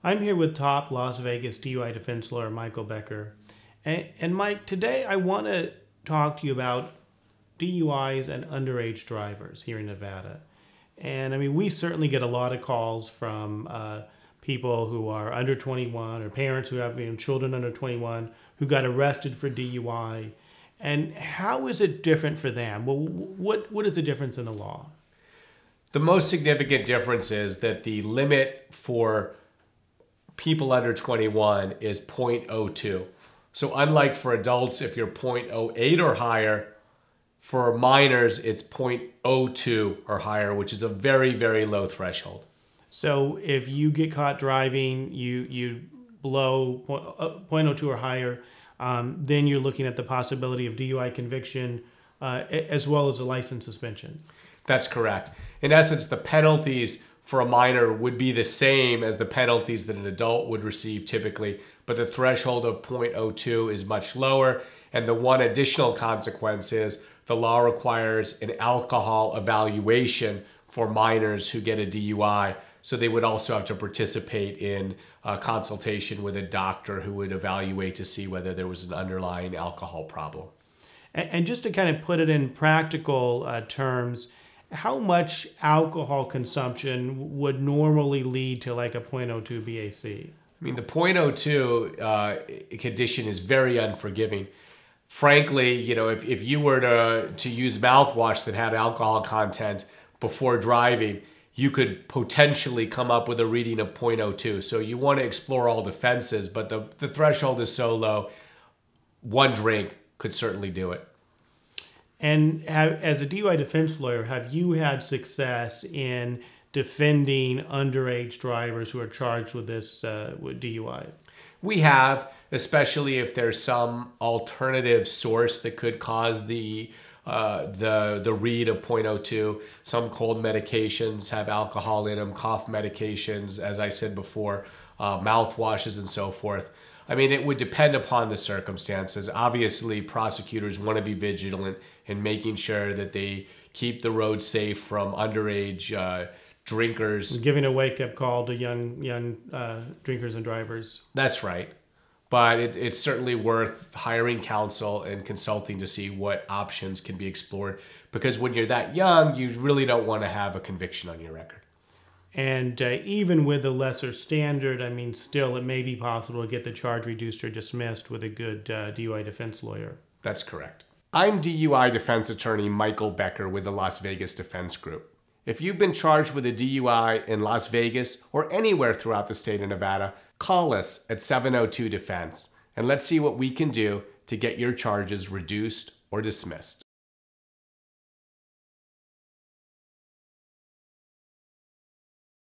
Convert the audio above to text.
I'm here with top Las Vegas DUI defense lawyer Michael Becker. And Mike, today I want to talk to you about DUIs and underage drivers here in Nevada. And I mean, we certainly get a lot of calls from people who are under 21 or parents who have children under 21 who got arrested for DUI. And how is it different for them? Well, what is the difference in the law? The most significant difference is that the limit for people under 21 is 0.02. So unlike for adults, if you're 0.08 or higher, for minors, it's 0.02 or higher, which is a very, very low threshold. So if you get caught driving, you below 0.02 or higher, then you're looking at the possibility of DUI conviction as well as a license suspension. That's correct. In essence, the penalties for a minor would be the same as the penalties that an adult would receive typically, but the threshold of 0.02 is much lower. And the one additional consequence is the law requires an alcohol evaluation for minors who get a DUI. So they would also have to participate in a consultation with a doctor who would evaluate to see whether there was an underlying alcohol problem. And just to kind of put it in practical terms, how much alcohol consumption would normally lead to like a 0.02 BAC? I mean, the 0.02 condition is very unforgiving. Frankly, if you were to use mouthwash that had alcohol content before driving, you could potentially come up with a reading of 0.02. So you want to explore all defenses, but the threshold is so low, one drink could certainly do it. And as a DUI defense lawyer, have you had success in defending underage drivers who are charged with this with DUI? We have, especially if there's some alternative source that could cause the read of 0.02. Some cold medications have alcohol in them, cough medications, as I said before, mouthwashes and so forth. I mean, it would depend upon the circumstances. Obviously, prosecutors want to be vigilant in making sure that they keep the road safe from underage drinkers. Giving a wake-up call to young drinkers and drivers. That's right. But it's certainly worth hiring counsel and consulting to see what options can be explored. Because when you're that young, you really don't want to have a conviction on your record. And even with a lesser standard, I mean, still it may be possible to get the charge reduced or dismissed with a good DUI defense lawyer. That's correct. I'm DUI defense attorney Michael Becker with the Las Vegas Defense Group. If you've been charged with a DUI in Las Vegas or anywhere throughout the state of Nevada, call us at 702-DEFENSE and let's see what we can do to get your charges reduced or dismissed.